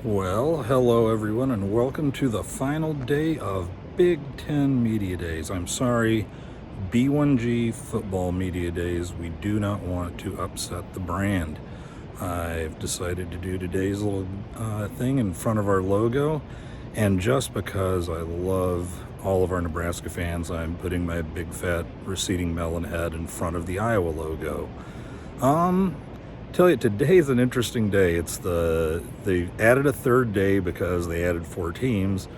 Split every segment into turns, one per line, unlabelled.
Well, hello everyone, and welcome to the final day of Big Ten Media Days. I'm sorry, B1G Football Media Days. We do not want to upset the brand. I've decided to do today's little thing in front of our logo, and just because I love all of our Nebraska fans, I'm putting my big fat receding melon head in front of the Iowa logo. Tell you, today's an interesting day. They added a third day because they added 4 teams,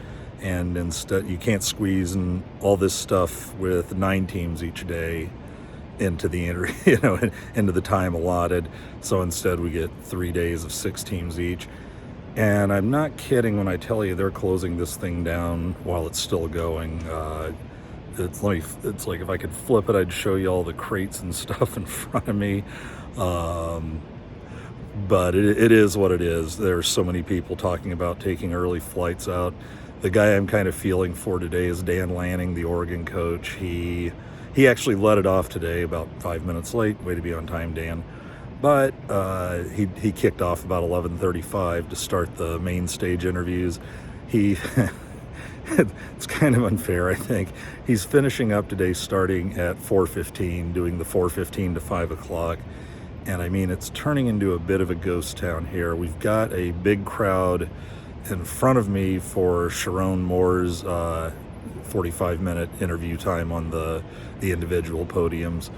and instead you can't squeeze in all this stuff with 9 teams each day into the into the time allotted. So instead we get 3 days of 6 teams each. And I'm not kidding when I tell you they're closing this thing down while it's still going. It's like if I could flip it, I'd show you all the crates and stuff in front of me. But it is what it is. There's so many people talking about taking early flights out. The guy I'm kind of feeling for today is Dan Lanning, the Oregon coach. He actually let it off today about 5 minutes late. Way to be on time, Dan. But he kicked off about 11:35 to start the main stage interviews. It's kind of unfair, I think. He's finishing up today starting at 4:15, doing the 4:15 to 5 o'clock. And I mean, it's turning into a bit of a ghost town here. We've got a big crowd in front of me for Sharon Moore's 45-minute interview time on the individual podiums.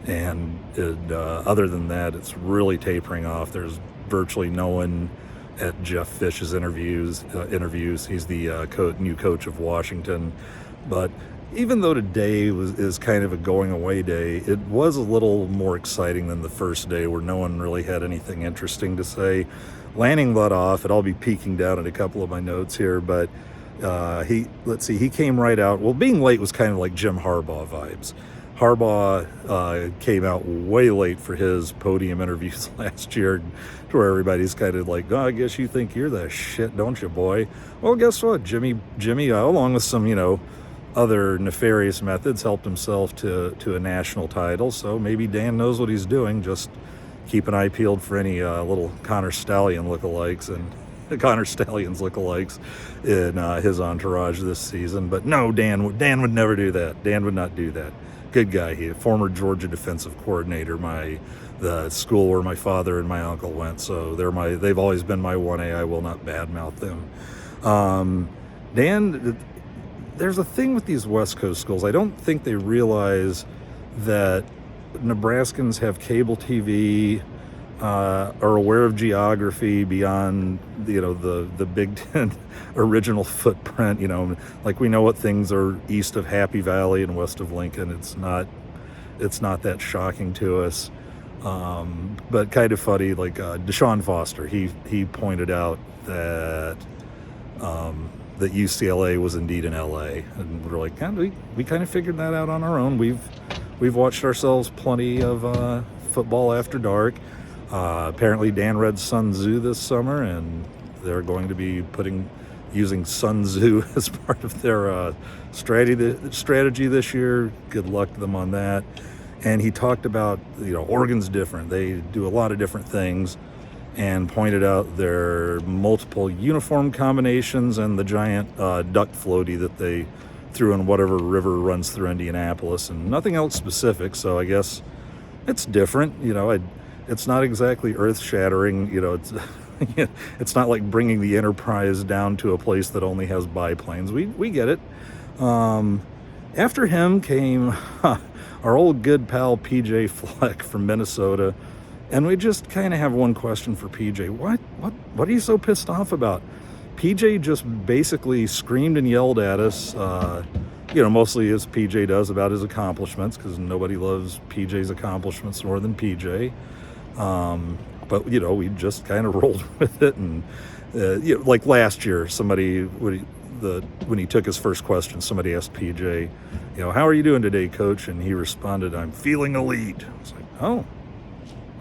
And other than that, it's really tapering off. There's virtually no one at Jeff Fish's interviews. He's the new coach of Washington. But even though today is kind of a going away day, it was a little more exciting than the first day where no one really had anything interesting to say. Lanning let off, and I'll be peeking down at a couple of my notes here, but he came right out. Well, being late was kind of like Jim Harbaugh vibes. Harbaugh came out way late for his podium interviews last year, to where everybody's kind of like, oh, I guess you think you're the shit, don't you, boy? Well, guess what? Jimmy, along with some, other nefarious methods, helped himself to a national title. So maybe Dan knows what he's doing. Just keep an eye peeled for any little Connor Stallions lookalikes in his entourage this season. But no, Dan would never do that. Dan would not do that. Good guy. He, former Georgia defensive coordinator, the school where my father and my uncle went. So they've always been my 1A. I will not badmouth them. Dan, there's a thing with these West Coast schools. I don't think they realize that Nebraskans have cable TV, are aware of geography beyond the Big Ten original footprint. Like we know what things are east of Happy Valley and west of Lincoln. It's not that shocking to us. But kind of funny, like Deshaun Foster, he pointed out that that UCLA was indeed in LA, and we're like, we kind of figured that out on our own. We've watched ourselves plenty of football after dark. Apparently Dan read Sun Tzu this summer, and they're going to be using Sun Tzu as part of their strategy this year. Good luck to them on that. And he talked about, Oregon's different. They do a lot of different things, and pointed out their multiple uniform combinations and the giant duck floaty that they threw in whatever river runs through Indianapolis, and nothing else specific. So I guess it's different. It's not exactly earth-shattering. It's not like bringing the Enterprise down to a place that only has biplanes. We get it. After him came our old good pal PJ Fleck from Minnesota. And we just kind of have one question for PJ. What are you so pissed off about? PJ just basically screamed and yelled at us, mostly as PJ does, about his accomplishments, because nobody loves PJ's accomplishments more than PJ. But we just kind of rolled with it. And like last year, when he took his first question, somebody asked PJ, how are you doing today, coach? And he responded, I'm feeling elite. I was like, oh.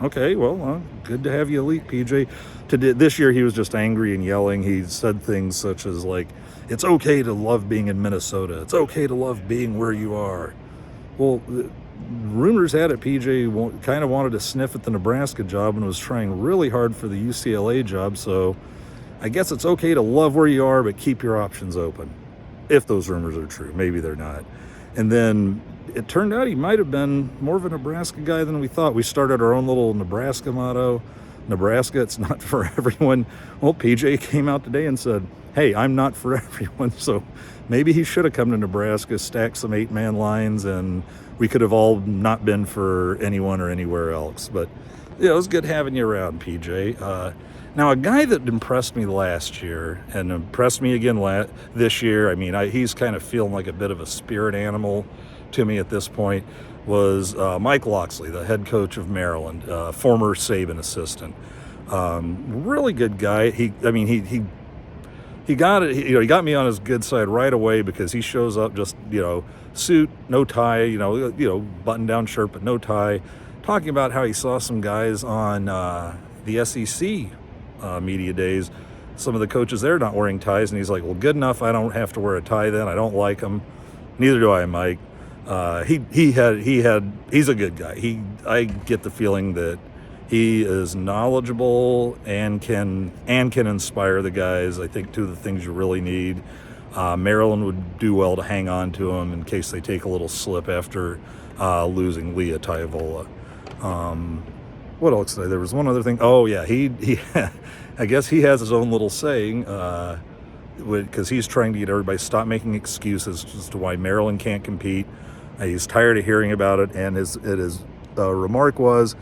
Okay, well, good to have you elite, PJ. This year he was just angry and yelling. He said things such as, like, it's okay to love being in Minnesota. It's okay to love being where you are. Well, rumors had it PJ kind of wanted to sniff at the Nebraska job and was trying really hard for the UCLA job. So I guess it's okay to love where you are, but keep your options open. If those rumors are true, maybe they're not. And then it turned out he might have been more of a Nebraska guy than we thought. We started our own little Nebraska motto. Nebraska, it's not for everyone. Well, PJ came out today and said, hey, I'm not for everyone. So maybe he should have come to Nebraska, stacked some 8-man lines, and we could have all not been for anyone or anywhere else. But yeah, it was good having you around, PJ. Now, a guy that impressed me last year and impressed me again this year, I mean, he's kind of feeling like a bit of a spirit animal to me at this point, was Mike Locksley, the head coach of Maryland, former Saban assistant. Really good guy. He got it. He got me on his good side right away because he shows up just, suit, no tie, button-down shirt, but no tie, talking about how he saw some guys on the SEC media days, some of the coaches there not wearing ties, and he's like, well, good enough, I don't have to wear a tie then. I don't like them. Neither do I, Mike. He's a good guy. I get the feeling that he is knowledgeable and can inspire the guys, I think, to the things you really need. Maryland would do well to hang on to him in case they take a little slip after losing Leah Taivola. What else? There was one other thing. Oh yeah, he I guess he has his own little saying, because he's trying to get everybody to stop making excuses as to why Maryland can't compete. He's tired of hearing about it, and his remark was,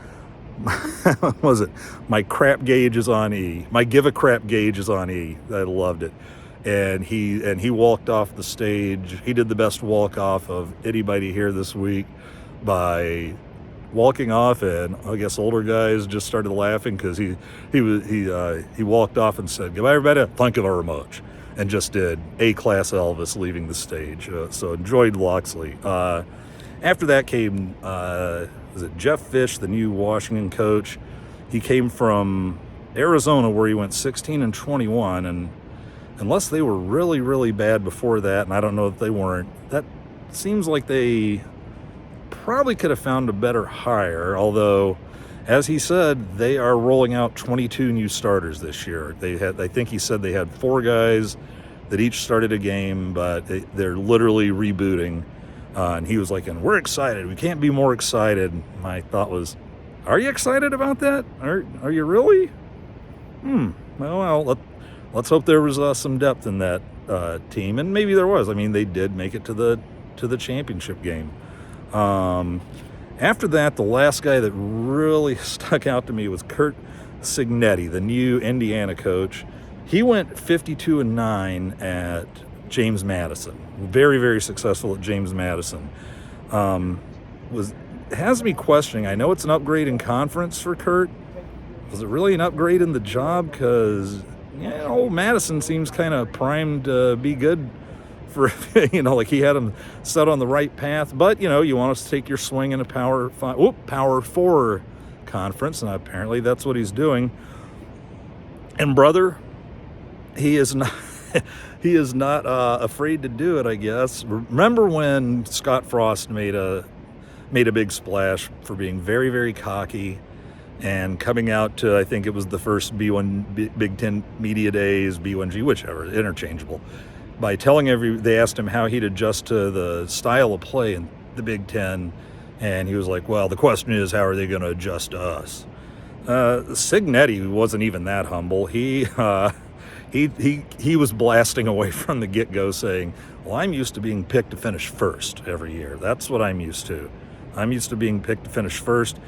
my crap gauge is on E. My give a crap gauge is on E. I loved it. And he walked off the stage. He did the best walk off of anybody here this week by walking off, and I guess older guys just started laughing because he walked off and said, "Goodbye, everybody. Thank you very much," and just did A-class Elvis leaving the stage. So enjoyed Locksley. After that came was it Jeff Fish, the new Washington coach. He came from Arizona, where he went 16-21, and unless they were really, really bad before that, and I don't know if they weren't, that seems like they probably could have found a better hire, although, as he said, they are rolling out 22 new starters this year. I think he said they had 4 guys that each started a game, but they're literally rebooting. And he was like, and we're excited. We can't be more excited. My thought was, are you excited about that? Are you really? Well, let's hope there was some depth in that team, and maybe there was. I mean, they did make it to the championship game. After that, the last guy that really stuck out to me was Curt Cignetti, the new Indiana coach. He went 52-9 at James Madison. Very, very successful at James Madison. Has me questioning. I know it's an upgrade in conference for Curt. Was it really an upgrade in the job? Because Madison seems kind of primed to be good for, like he had him set on the right path. But, you want us to take your swing in a Power 4 conference, and apparently that's what he's doing. And brother, he is not afraid to do it, I guess. Remember when Scott Frost made a big splash for being very, very cocky and coming out to, I think it was the first Big Ten Media Days, B1G, whichever, interchangeable, by telling they asked him how he'd adjust to the style of play in the Big Ten, and he was like, well, the question is, how are they going to adjust to us? Cignetti wasn't even that humble. He was blasting away from the get-go saying, well, I'm used to being picked to finish first every year. That's what I'm used to. I'm used to being picked to finish first.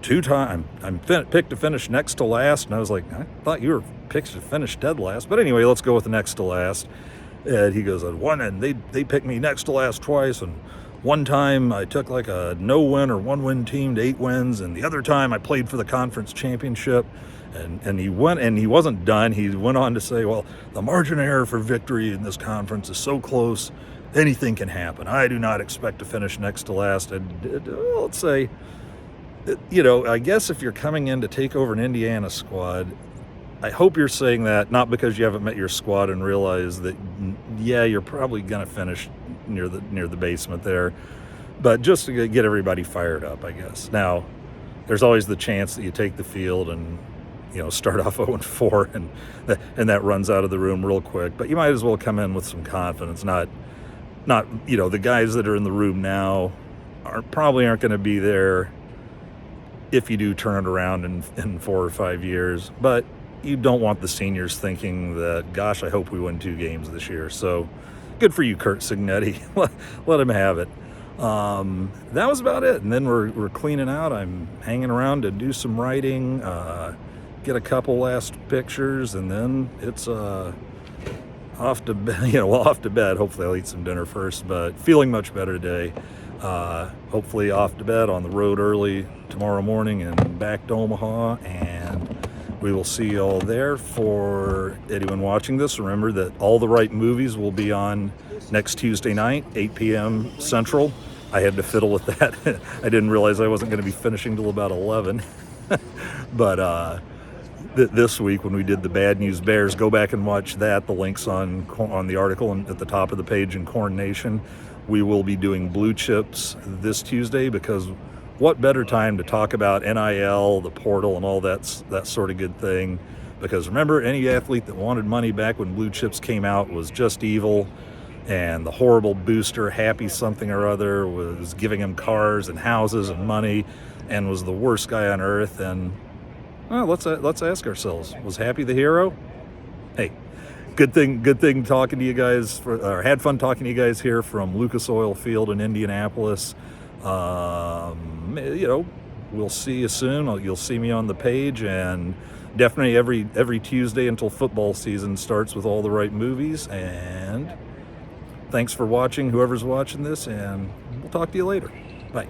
2 times I'm picked to finish next to last, and I was like, I thought you were picked to finish dead last. But anyway, let's go with the next to last. And he goes, and they picked me next to last twice, and one time I took like a no-win or 1-win team to 8 wins, and the other time I played for the conference championship. And he wasn't done. He went on to say, well, the margin of error for victory in this conference is so close, anything can happen. I do not expect to finish next to last. And let's say, I guess if you're coming in to take over an Indiana squad, I hope you're saying that not because you haven't met your squad and realize that, yeah, you're probably going to finish near the basement there, but just to get everybody fired up, I guess. Now, there's always the chance that you take the field and start off 0-4, and that runs out of the room real quick. But you might as well come in with some confidence. Not the guys that are in the room now probably aren't going to be there if you do turn it around in 4 or 5 years. But you don't want the seniors thinking that, gosh, I hope we win 2 games this year. So good for you, Kurt Signetti. Let him have it. That was about it. And then we're cleaning out. I'm hanging around to do some writing, get a couple last pictures, and then it's off to bed. Off to bed. Hopefully I'll eat some dinner first, but feeling much better today. Hopefully off to bed, on the road early tomorrow morning and back to Omaha, and we will see you all there. For anyone watching this, remember that All the Right Movies will be on next Tuesday night, 8 p.m. Central. I had to fiddle with that. I didn't realize I wasn't going to be finishing till about 11. But this week when we did the Bad News Bears, go back and watch that. The link's on the article and at the top of the page in CornNation. We will be doing Blue Chips this Tuesday, because what better time to talk about NIL, the portal, and all that sort of good thing? Because remember, any athlete that wanted money back when Blue Chips came out was just evil, and the horrible booster, Happy something or other, was giving him cars and houses and money, and was the worst guy on earth. And well, let's ask ourselves: was Happy the hero? Hey, good thing talking to you guys. Or had fun talking to you guys here from Lucas Oil Field in Indianapolis. We'll see you soon. You'll see me on the page, and definitely every Tuesday until football season starts with All the Right Movies. And thanks for watching, whoever's watching this, and we'll talk to you later. Bye.